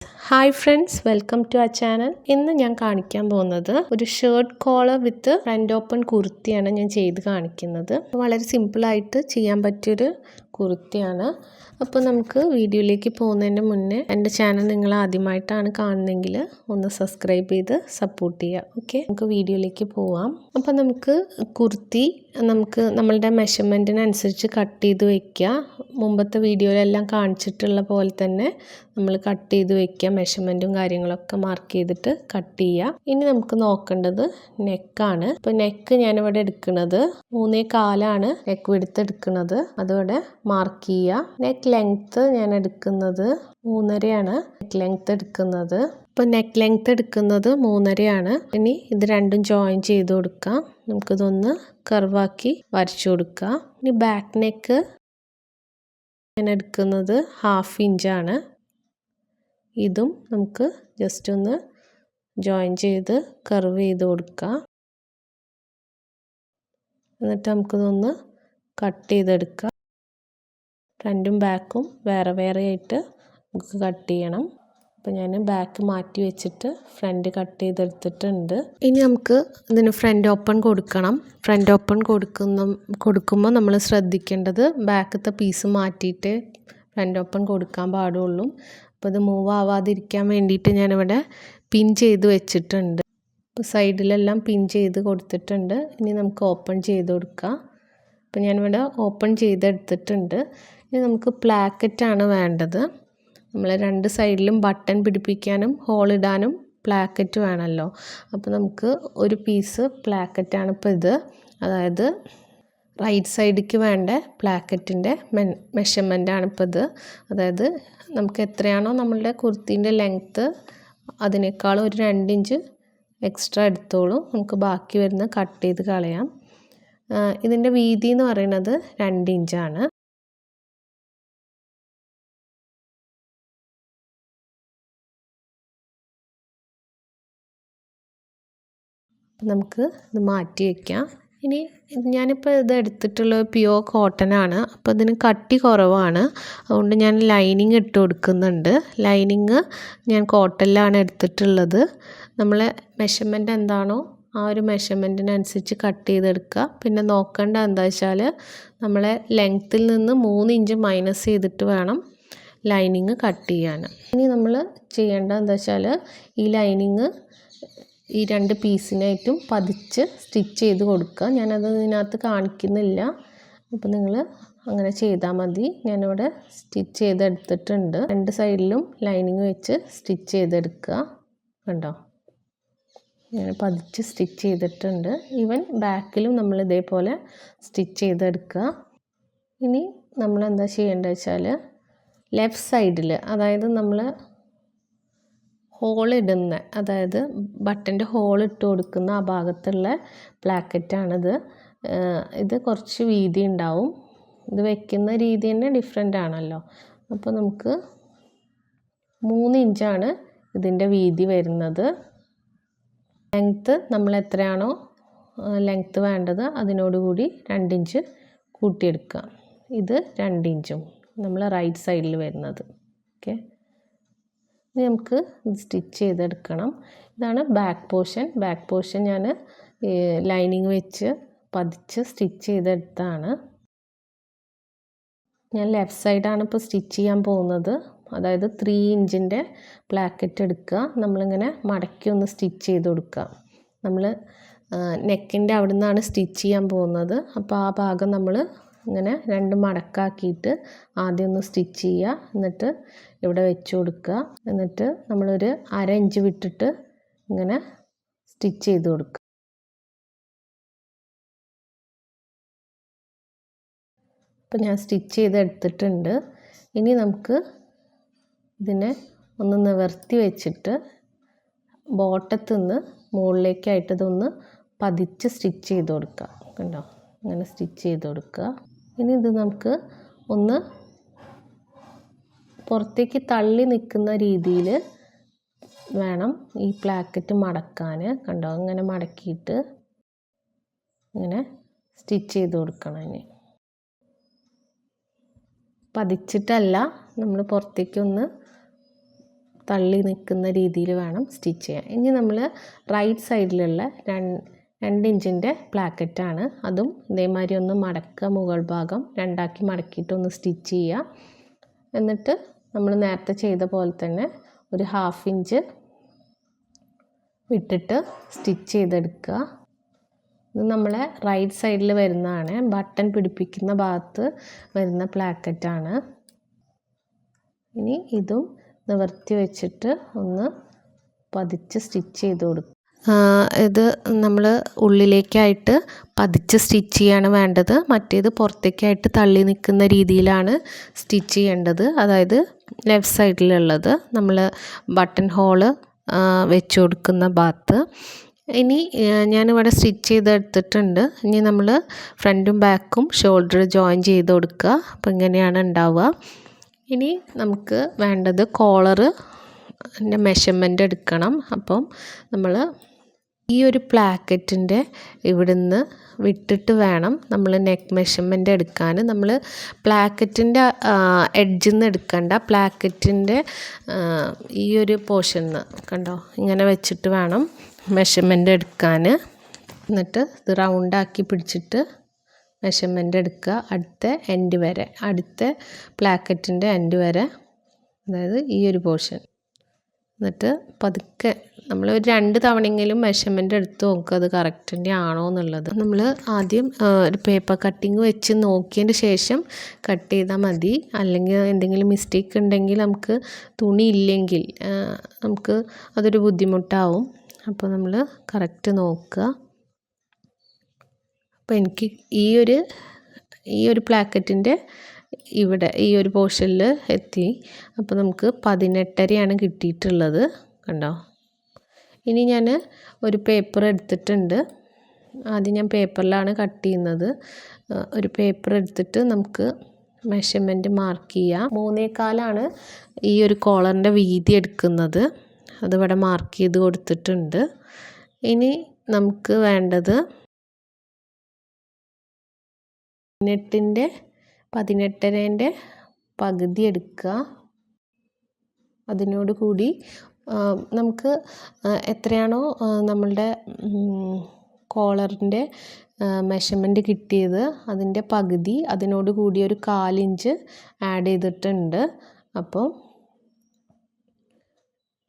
Hi friends, welcome to our channel. ഇന്ന് ഞാൻ കാണിക്കാൻ പോകുന്നത് ഒരു shirt collar with front open കുർത്തിയാണ് ഞാൻ ചെയ്ത് കാണിക്കുന്നത്. വളരെ സിമ്പിളായിട്ട് ചെയ്യാൻ പറ്റിയൊരു കുർത്തിയാണ്. അപ്പോൾ നമുക്ക് വീഡിയോയിലേക്ക് പോകുന്നതിന് മുന്നേ എൻ്റെ ചാനൽ നിങ്ങൾ ആദ്യമായിട്ടാണ് കാണുന്നതെങ്കിൽ ഒന്ന് സബ്സ്ക്രൈബ് ചെയ്ത് സപ്പോർട്ട് ചെയ്യുക. ഓക്കെ, നമുക്ക് വീഡിയോയിലേക്ക് പോവാം. അപ്പോൾ നമുക്ക് കുർത്തി നമ്മളുടെ മെഷർമെൻറ്റിനനുസരിച്ച് കട്ട് ചെയ്ത് വയ്ക്കുക. മുമ്പത്തെ വീഡിയോയിലെല്ലാം കാണിച്ചിട്ടുള്ള പോലെ തന്നെ നമ്മൾ കട്ട് ചെയ്ത് വയ്ക്കുക. മെഷർമെൻറ്റും കാര്യങ്ങളൊക്കെ മാർക്ക് ചെയ്തിട്ട് കട്ട് ചെയ്യുക. ഇനി നമുക്ക് നോക്കേണ്ടത് നെക്കാണ്. ഇപ്പോൾ നെക്ക് ഞാനിവിടെ എടുക്കുന്നത് 3.4 നെക്ക് വിഡ്ത്ത് എടുക്കുന്നത്, അതോടെ മാർക്ക് ചെയ്യുക. നെക്ക് ലെങ്ത്ത് ഞാൻ എടുക്കുന്നത് 3.5 നെക്ക് ലെങ്ത്ത് എടുക്കുന്നത്. ഇപ്പോൾ നെക്ക് ലെങ്ത്ത് എടുക്കുന്നത് 3.5. ഇനി ഇത് രണ്ടും ജോയിൻ ചെയ്ത് കൊടുക്കാം. നമുക്കിതൊന്ന് കർവാക്കി വരച്ചു കൊടുക്കാം. ഇനി ബാക്ക് നെക്ക് ഞാൻ എടുക്കുന്നത് 1/2 ഇഞ്ചാണ്. ഇതും നമുക്ക് ജസ്റ്റ് ഒന്ന് ജോയിൻ ചെയ്ത് കർവ് ചെയ്ത് കൊടുക്കാം. എന്നിട്ട് നമുക്കിതൊന്ന് കട്ട് ചെയ്തെടുക്കാം. ഫ്രണ്ടും ബാക്കും വേറെ വേറെ ആയിട്ട് നമുക്ക് കട്ട് ചെയ്യണം. അപ്പോൾ ഞാൻ ബാക്ക് മാറ്റി വെച്ചിട്ട് ഫ്രണ്ട് കട്ട് ചെയ്തെടുത്തിട്ടുണ്ട്. ഇനി നമുക്ക് ഇതിന് ഫ്രണ്ട് ഓപ്പൺ കൊടുക്കണം. ഫ്രണ്ട് ഓപ്പൺ കൊടുക്കുമ്പോൾ നമ്മൾ ശ്രദ്ധിക്കേണ്ടത് ബാക്കത്തെ പീസ് മാറ്റിയിട്ട് ഫ്രണ്ട് ഓപ്പൺ കൊടുക്കാൻ പാടുള്ളൂ. അപ്പോൾ ഇത് മൂവ് ആവാതിരിക്കാൻ വേണ്ടിയിട്ട് ഞാനിവിടെ പിൻ ചെയ്ത് വെച്ചിട്ടുണ്ട്. അപ്പോൾ സൈഡിലെല്ലാം പിൻ ചെയ്ത് കൊടുത്തിട്ടുണ്ട്. ഇനി നമുക്ക് ഓപ്പൺ ചെയ്ത് കൊടുക്കാം. അപ്പോൾ ഞാനിവിടെ ഓപ്പൺ ചെയ്തെടുത്തിട്ടുണ്ട്. ഇനി നമുക്ക് പ്ലാക്കറ്റാണ് വേണ്ടത്. നമ്മൾ രണ്ട് സൈഡിലും ബട്ടൺ പിടിപ്പിക്കാനും ഹോളിടാനും പ്ലാക്കറ്റ് വേണമല്ലോ. അപ്പോൾ നമുക്ക് ഒരു പീസ് പ്ലാക്കറ്റാണ് ഇപ്പോൾ ഇത്. അതായത് റൈറ്റ് സൈഡിലേക്ക് വേണ്ട പ്ലാക്കറ്റിൻ്റെ മെഷർമെൻറ്റാണ് ഇപ്പോൾ ഇത്. അതായത് നമുക്ക് എത്രയാണോ നമ്മളുടെ കുർത്തീൻ്റെ ലെങ്ത്ത് അതിനേക്കാളും ഒരു 2 ഇഞ്ച് എക്സ്ട്രാ എടുത്തോളൂ. നമുക്ക് ബാക്കി വരുന്ന കട്ട് ചെയ്ത് കളയാം. ഇതിൻ്റെ വീതി എന്ന് പറയുന്നത് 2 ഇഞ്ചാണ്. നമുക്ക് ഇത് മാറ്റി വയ്ക്കാം. ഇനി ഞാനിപ്പോൾ ഇത് എടുത്തിട്ടുള്ളത് പ്യുവർ കോട്ടൺ ആണ്. അപ്പോൾ ഇതിന് കട്ടി കുറവാണ്. അതുകൊണ്ട് ഞാൻ ലൈനിങ് ഇട്ട് കൊടുക്കുന്നുണ്ട്. ലൈനിങ് ഞാൻ കോട്ടണിലാണ് എടുത്തിട്ടുള്ളത്. നമ്മളെ മെഷർമെൻറ്റ് എന്താണോ ആ ഒരു മെഷർമെൻറ്റിനനുസരിച്ച് കട്ട് ചെയ്തെടുക്കുക. പിന്നെ നോക്കേണ്ട എന്താ വെച്ചാൽ നമ്മളെ ലെങ്ത്തിൽ നിന്ന് 3 ഇഞ്ച് മൈനസ് ചെയ്തിട്ട് വേണം ലൈനിങ് കട്ട് ചെയ്യാൻ. ഇനി നമ്മൾ ചെയ്യേണ്ടത് എന്താ വെച്ചാൽ ഈ ലൈനിങ് ഈ 2 പീസിനായിട്ടും പതിച്ച് സ്റ്റിച്ച് ചെയ്ത് കൊടുക്കുക. ഞാനത് ഇതിനകത്ത് കാണിക്കുന്നില്ല. അപ്പോൾ നിങ്ങൾ അങ്ങനെ ചെയ്താൽ മതി. ഞാനിവിടെ സ്റ്റിച്ച് ചെയ്തെടുത്തിട്ടുണ്ട്. 2 സൈഡിലും ലൈനിങ് വെച്ച് സ്റ്റിച്ച് ചെയ്തെടുക്കുക. കണ്ടോ, ഞാൻ പതിച്ച് സ്റ്റിച്ച് ചെയ്തിട്ടുണ്ട്. ഈവൻ ബാക്കിലും നമ്മൾ ഇതേപോലെ സ്റ്റിച്ച് ചെയ്തെടുക്കുക. ഇനി നമ്മൾ എന്താ ചെയ്യേണ്ടത് വെച്ചാൽ ലെഫ്റ്റ് സൈഡിൽ, അതായത് നമ്മൾ ഹോൾ ഇടുന്ന, അതായത് ബട്ടൻ്റെ ഹോൾ ഇട്ട് കൊടുക്കുന്ന ആ ഭാഗത്തുള്ള പ്ലാക്കറ്റാണിത്. ഇത് കുറച്ച് വീതി ഉണ്ടാവും. ഇത് വെക്കുന്ന രീതി തന്നെ ഡിഫറെൻ്റ് ആണല്ലോ. അപ്പോൾ നമുക്ക് 3 ഇഞ്ചാണ് ഇതിൻ്റെ വീതി വരുന്നത്. ലെങ്ത്ത് നമ്മൾ എത്രയാണോ ലെങ്ത്ത് വേണ്ടത് അതിനോടുകൂടി 2 ഇഞ്ച് കൂട്ടിയെടുക്കുക. ഇത് 2 ഇഞ്ചും നമ്മൾ റൈറ്റ് സൈഡിൽ വരുന്നത്. ഓക്കെ, ഇനി നമുക്ക് സ്റ്റിച്ച് ചെയ്തെടുക്കണം. ഇതാണ് ബാക്ക് പോർഷൻ. ബാക്ക് പോർഷൻ ഞാൻ ലൈനിങ് വെച്ച് പതിച്ച് സ്റ്റിച്ച് ചെയ്തെടുത്താണ്. ഞാൻ ലെഫ്റ്റ് സൈഡാണ് ഇപ്പോൾ സ്റ്റിച്ച് ചെയ്യാൻ പോകുന്നത്. അതായത് 3 ഇഞ്ചിൻ്റെ പ്ലാക്കറ്റ് എടുക്കുക. നമ്മളിങ്ങനെ മടക്കി ഒന്ന് സ്റ്റിച്ച് ചെയ്ത് കൊടുക്കുക. നമ്മൾ നെക്കിൻ്റെ അവിടെ നിന്നാണ് സ്റ്റിച്ച് ചെയ്യാൻ പോകുന്നത്. അപ്പോൾ ആ ഭാഗം നമ്മൾ ഇങ്ങനെ 2 മടക്കാക്കിയിട്ട് ആദ്യം ഒന്ന് സ്റ്റിച്ച് ചെയ്യുക. എന്നിട്ട് ഇവിടെ വെച്ച് കൊടുക്കുക. എന്നിട്ട് നമ്മളൊരു 1/2 ഇഞ്ച് വിട്ടിട്ട് ഇങ്ങനെ സ്റ്റിച്ച് ചെയ്ത് കൊടുക്കുക. അപ്പോൾ ഞാൻ സ്റ്റിച്ച് ചെയ്തെടുത്തിട്ടുണ്ട്. ഇനി നമുക്ക് ഇതിനെ ഒന്ന് നിവർത്തി വെച്ചിട്ട് ബോട്ടത്തിൽ നിന്ന് മുകളിലേക്കായിട്ട് ഇതൊന്ന് പതിച്ച് സ്റ്റിച്ച് ചെയ്ത് കൊടുക്കുക. കണ്ടോ, അങ്ങനെ സ്റ്റിച്ച് ചെയ്ത് കൊടുക്കുക. ഇനി ഇത് നമുക്ക് ഒന്ന് പുറത്തേക്ക് തള്ളി നിൽക്കുന്ന രീതിയിൽ വേണം ഈ പ്ലാക്കറ്റ് മടക്കാൻ. കണ്ടോ, അങ്ങനെ മടക്കിയിട്ട് ഇങ്ങനെ സ്റ്റിച്ച് ചെയ്ത് കൊടുക്കണം. ഇനി പതിച്ചിട്ടല്ല, നമ്മൾ പുറത്തേക്കൊന്ന് തള്ളി നിൽക്കുന്ന രീതിയിൽ വേണം സ്റ്റിച്ച് ചെയ്യാൻ. ഇനി നമ്മൾ റൈറ്റ് സൈഡിലുള്ള 2 ഇഞ്ചിൻ്റെ പ്ലാക്കറ്റാണ്. അതും ഇതേമാതിരി ഒന്ന് മടക്കുക, മുകൾ ഭാഗം രണ്ടാക്കി മടക്കിയിട്ടൊന്ന് സ്റ്റിച്ച് ചെയ്യുക. എന്നിട്ട് നമ്മൾ നേരത്തെ ചെയ്ത പോലെ തന്നെ ഒരു 1/2 ഇഞ്ച് വിട്ടിട്ട് സ്റ്റിച്ച് ചെയ്തെടുക്കുക. ഇത് നമ്മളെ റൈറ്റ് സൈഡിൽ വരുന്നതാണ്, ബട്ടൺ പിടിപ്പിക്കുന്ന ഭാഗത്ത് വരുന്ന പ്ലാക്കറ്റാണ്. ഇനി ഇതും നിവർത്തി വെച്ചിട്ട് ഒന്ന് പതിച്ച് സ്റ്റിച്ച് ചെയ്ത് കൊടുക്കുക. ഇത് നമ്മൾ ഉള്ളിലേക്കായിട്ട് പതിച്ച് സ്റ്റിച്ച് ചെയ്യാണ് വേണ്ടത്. മറ്റേത് പുറത്തേക്കായിട്ട് തള്ളി നിൽക്കുന്ന രീതിയിലാണ് സ്റ്റിച്ച് ചെയ്യേണ്ടത്. അതായത് ലെഫ്റ്റ് സൈഡിലുള്ളത് നമ്മൾ ബട്ടൺ ഹോള് വെച്ച് കൊടുക്കുന്ന ഭാഗത്ത്. ഇനി ഞാനിവിടെ സ്റ്റിച്ച് ചെയ്തെടുത്തിട്ടുണ്ട്. ഇനി നമ്മൾ ഫ്രണ്ടും ബാക്കും ഷോൾഡർ ജോയിൻ ചെയ്ത് കൊടുക്കുക. അപ്പോൾ ഇങ്ങനെയാണ് ഉണ്ടാവുക. ഇനി നമുക്ക് വേണ്ടത് കോളറ് മെഷർമെൻ്റ് എടുക്കണം. അപ്പം നമ്മൾ ഈ ഒരു പ്ലാക്കറ്റിൻ്റെ ഇവിടുന്ന് വിട്ടിട്ട് വേണം നമ്മൾ നെക്ക് മെഷർമെൻ്റ് എടുക്കാൻ. നമ്മൾ പ്ലാക്കറ്റിൻ്റെ എഡ്ജിൽ നിന്ന് എടുക്കണ്ട, പ്ലാക്കറ്റിൻ്റെ ഈ ഒരു പോർഷനിൽ കണ്ടോ ഇങ്ങനെ വെച്ചിട്ട് വേണം മെഷർമെൻ്റ് എടുക്കാൻ. എന്നിട്ട് ഇത് റൗണ്ടാക്കി പിടിച്ചിട്ട് മെഷർമെൻ്റ് എടുക്കുക അടുത്ത എൻഡ് വരെ, അടുത്ത പ്ലാക്കറ്റിൻ്റെ എൻഡ് വരെ, അതായത് ഈ ഒരു പോർഷൻ. എന്നിട്ട് പതുക്കെ നമ്മൾ ഒരു 2 തവണയെങ്കിലും മെഷർമെൻ്റ് എടുത്ത് നോക്കുക അത് കറക്റ്റിൻ്റെ ആണോ എന്നുള്ളത്. നമ്മൾ ആദ്യം ഒരു പേപ്പർ കട്ടിങ് വെച്ച് നോക്കിയതിന് ശേഷം കട്ട് ചെയ്താൽ മതി. അല്ലെങ്കിൽ എന്തെങ്കിലും മിസ്റ്റേക്ക് ഉണ്ടെങ്കിൽ നമുക്ക് തുണി ഇല്ലെങ്കിൽ നമുക്ക് അതൊരു ബുദ്ധിമുട്ടാവും. അപ്പോൾ നമ്മൾ കറക്റ്റ് നോക്കുക. അപ്പോൾ എനിക്ക് ഈ ഒരു പ്ലാക്കറ്റിൻ്റെ ഇവിടെ ഈ ഒരു പോർഷനിൽ എത്തി. അപ്പോൾ നമുക്ക് 18.5 കിട്ടിയിട്ടുള്ളത് കണ്ടോ. ഇനി ഞാൻ ഒരു പേപ്പർ എടുത്തിട്ടുണ്ട്. ആദ്യം ഞാൻ പേപ്പറിലാണ് കട്ട് ചെയ്യുന്നത്. ഒരു പേപ്പർ എടുത്തിട്ട് നമുക്ക് മെഷർമെൻറ്റ് മാർക്ക് ചെയ്യാം. 3.25 ഈ ഒരു കോളറിൻ്റെ വീതി എടുക്കുന്നത്. അതിവിടെ മാർക്ക് ചെയ്ത് കൊടുത്തിട്ടുണ്ട്. ഇനി നമുക്ക് വേണ്ടത് 18.5 പകുതി എടുക്കുക. അതിനോട് കൂടി നമുക്ക് എത്രയാണോ നമ്മളുടെ കോളറിൻ്റെ മെഷർമെൻറ്റ് കിട്ടിയത് അതിൻ്റെ പകുതി അതിനോട് കൂടി ഒരു 1/4 ഇഞ്ച് ആഡ് ചെയ്തിട്ടുണ്ട്. അപ്പോൾ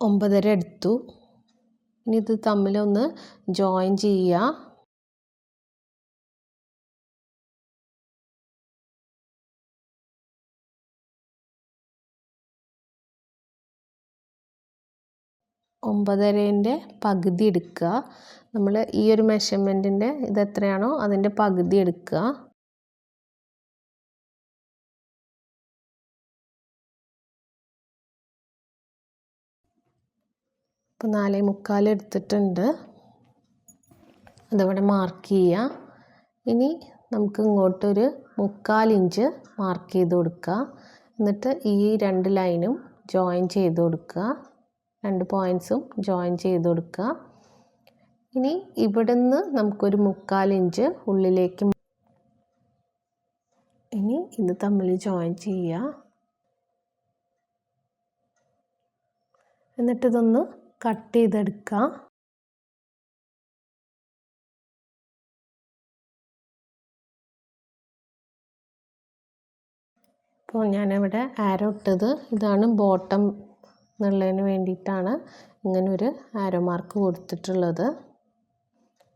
9.5 എടുത്തു. ഇനി ഇത് തമ്മിലൊന്ന് ജോയിൻ ചെയ്യുക. ഒമ്പതരേൻ്റെ പകുതി എടുക്കുക. നമ്മൾ ഈ ഒരു മെഷർമെൻറ്റിൻ്റെ ഇത് എത്രയാണോ അതിൻ്റെ പകുതി എടുക്കുക. ഇപ്പോൾ 4.25 എടുത്തിട്ടുണ്ട്. അതവിടെ മാർക്ക് ചെയ്യുക. ഇനി നമുക്ക് ഇങ്ങോട്ടൊരു 3/4 ഇഞ്ച് മാർക്ക് ചെയ്ത് കൊടുക്കുക. എന്നിട്ട് ഈ 2 ലൈനും ജോയിൻ ചെയ്ത് കൊടുക്കുക. 2 പോയിൻറ്റ്സും ജോയിൻ ചെയ്ത് കൊടുക്കുക. ഇനി ഇവിടുന്ന് നമുക്കൊരു 3/4 ഇഞ്ച് ഉള്ളിലേക്ക്, ഇനി ഇത് തമ്മിൽ ജോയിൻ ചെയ്യുക. എന്നിട്ട് ഇതൊന്ന് കട്ട് ചെയ്തെടുക്കുക. അപ്പോൾ ഞാനിവിടെ ആരോ ഇട്ടത് ഇതാണ് ബോട്ടം എന്നുള്ളതിന് വേണ്ടിയിട്ടാണ് ഇങ്ങനൊരു ആരോ മാർക്ക് കൊടുത്തിട്ടുള്ളത്.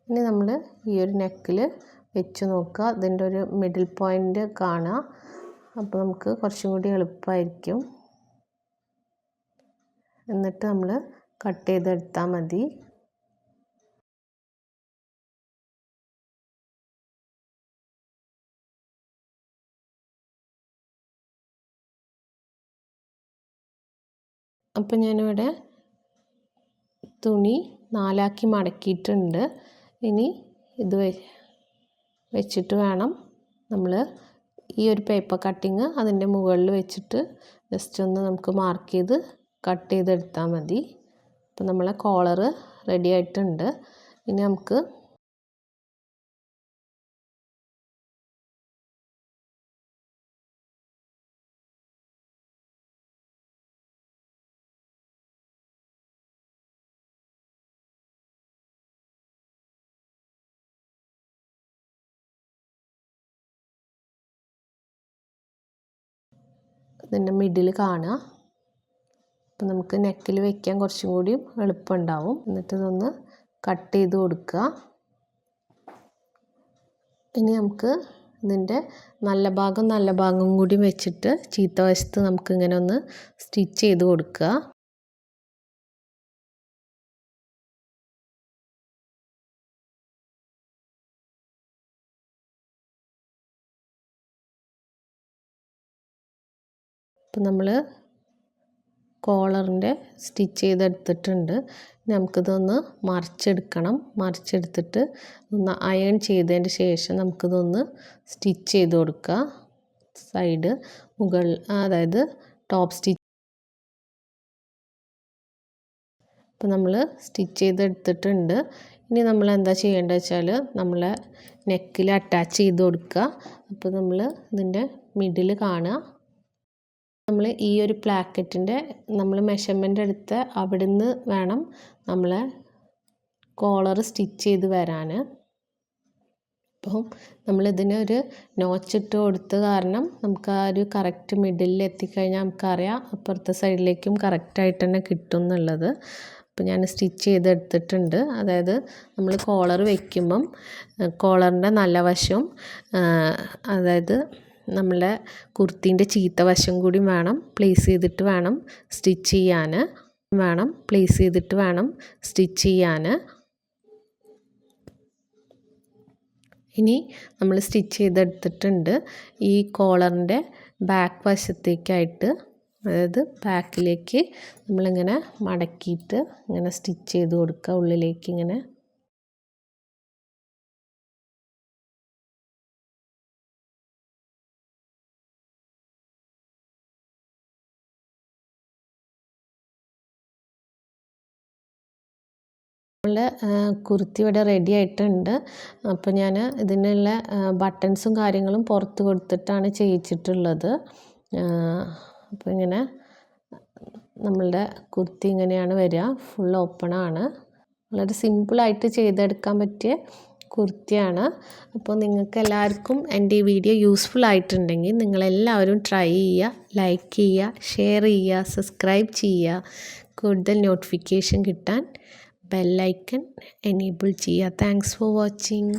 ഇനി നമ്മൾ ഈ ഒരു നെക്കിൽ വെച്ച് നോക്കുക. അതിൻ്റെ ഒരു മിഡിൽ പോയിൻ്റ് കാണുക. അപ്പോൾ നമുക്ക് കുറച്ചും കൂടി എളുപ്പമായിരിക്കും. എന്നിട്ട് നമ്മൾ കട്ട് ചെയ്തെടുത്താൽ മതി. അപ്പോൾ ഞാനിവിടെ തുണി 4 മടക്കിയിട്ടുണ്ട്. ഇനി ഇത് വെച്ചിട്ട് വേണം നമ്മൾ ഈ ഒരു പേപ്പർ കട്ടിങ് അതിൻ്റെ മുകളിൽ വെച്ചിട്ട് ജസ്റ്റ് ഒന്ന് നമുക്ക് മാർക്ക് ചെയ്ത് കട്ട് ചെയ്തെടുത്താൽ മതി. അപ്പോൾ നമ്മളെ കോളറ് റെഡി ആയിട്ടുണ്ട്. ഇനി നമുക്ക് ഇതിൻ്റെ മിഡിൽ കാണുക. അപ്പോൾ നമുക്ക് നെക്കിൽ വയ്ക്കാൻ കുറച്ചും കൂടി എളുപ്പമുണ്ടാവും. എന്നിട്ട് ഇതൊന്ന് കട്ട് ചെയ്ത് കൊടുക്കുക. ഇനി നമുക്ക് ഇതിൻ്റെ നല്ല ഭാഗം കൂടി വെച്ചിട്ട് ചീത്ത വശത്ത് നമുക്കിങ്ങനെ ഒന്ന് സ്റ്റിച്ച് ചെയ്ത് കൊടുക്കുക. ഇപ്പം നമ്മൾ കോളറിൻ്റെ സ്റ്റിച്ച് ചെയ്തെടുത്തിട്ടുണ്ട്. നമുക്കിതൊന്ന് മറിച്ചെടുക്കണം. മറിച്ചെടുത്തിട്ട് ഒന്ന് അയൺ ചെയ്തതിന് ശേഷം നമുക്കിതൊന്ന് സ്റ്റിച്ച് ചെയ്ത് കൊടുക്കുക. സൈഡ് അതായത് ടോപ്പ് സ്റ്റിച്ച്. ഇപ്പം നമ്മൾ സ്റ്റിച്ച് ചെയ്തെടുത്തിട്ടുണ്ട്. ഇനി നമ്മൾ എന്താ ചെയ്യേണ്ടത് വെച്ചാൽ നമ്മളെ നെക്കിൽ അറ്റാച്ച് ചെയ്ത് കൊടുക്കുക. അപ്പോൾ നമ്മൾ ഇതിൻ്റെ മിഡിൽ കാണുക. നമ്മൾ ഈ ഒരു പ്ലാക്കറ്റിൻ്റെ നമ്മൾ മെഷർമെൻ്റ് എടുത്ത് അവിടുന്ന് വേണം നമ്മൾ കോളർ സ്റ്റിച്ച് ചെയ്ത് വരാൻ. അപ്പം നമ്മളിതിനൊരു നോച്ചിട്ട് കൊടുത്ത കാരണം നമുക്ക് ആ ഒരു കറക്റ്റ് മിഡിലിൽ എത്തിക്കഴിഞ്ഞാൽ നമുക്കറിയാം അപ്പുറത്തെ സൈഡിലേക്കും കറക്റ്റായിട്ട് തന്നെ കിട്ടും എന്നുള്ളത്. അപ്പോൾ ഞാൻ സ്റ്റിച്ച് ചെയ്തെടുത്തിട്ടുണ്ട്. അതായത് നമ്മൾ കോളർ വയ്ക്കുമ്പം കോളറിൻ്റെ നല്ല വശം, അതായത് നമ്മളെ കുർത്തീൻ്റെ ചീത്ത വശം കൂടി പ്ലേസ് ചെയ്തിട്ട് വേണം സ്റ്റിച്ച് ചെയ്യാൻ. ഇനി നമ്മൾ സ്റ്റിച്ച് ചെയ്തെടുത്തിട്ടുണ്ട്. ഈ കോളറിൻ്റെ ബാക്ക് വശത്തേക്കായിട്ട്, അതായത് ബാക്കിലേക്ക് നമ്മളിങ്ങനെ മടക്കിയിട്ട് ഇങ്ങനെ സ്റ്റിച്ച് ചെയ്ത് കൊടുക്കുക. ഉള്ളിലേക്ക് ഇങ്ങനെ നമ്മളുടെ കുർത്തി ഇവിടെ റെഡി ആയിട്ടുണ്ട്. അപ്പോൾ ഞാൻ ഇതിനുള്ള ബട്ടൺസും കാര്യങ്ങളും പുറത്ത് കൊടുത്തിട്ടാണ് ചെയ്യിച്ചിട്ടുള്ളത്. അപ്പോൾ ഇങ്ങനെ നമ്മളുടെ കുർത്തി ഇങ്ങനെയാണ് വരിക. ഫുൾ ഓപ്പണാണ്. വളരെ സിമ്പിളായിട്ട് ചെയ്തെടുക്കാൻ പറ്റിയ കുർത്തിയാണ്. അപ്പോൾ നിങ്ങൾക്ക് എല്ലാവർക്കും എൻ്റെ ഈ വീഡിയോ യൂസ്ഫുൾ ആയിട്ടുണ്ടെങ്കിൽ നിങ്ങളെല്ലാവരും ട്രൈ ചെയ്യുക, ലൈക്ക് ചെയ്യുക, ഷെയർ ചെയ്യുക, സബ്സ്ക്രൈബ് ചെയ്യുക. കൂടുതൽ നോട്ടിഫിക്കേഷൻ കിട്ടാൻ ബെൽ ഐക്കൺ എനേബിൾ ചെയ്യുക. Thanks for watching.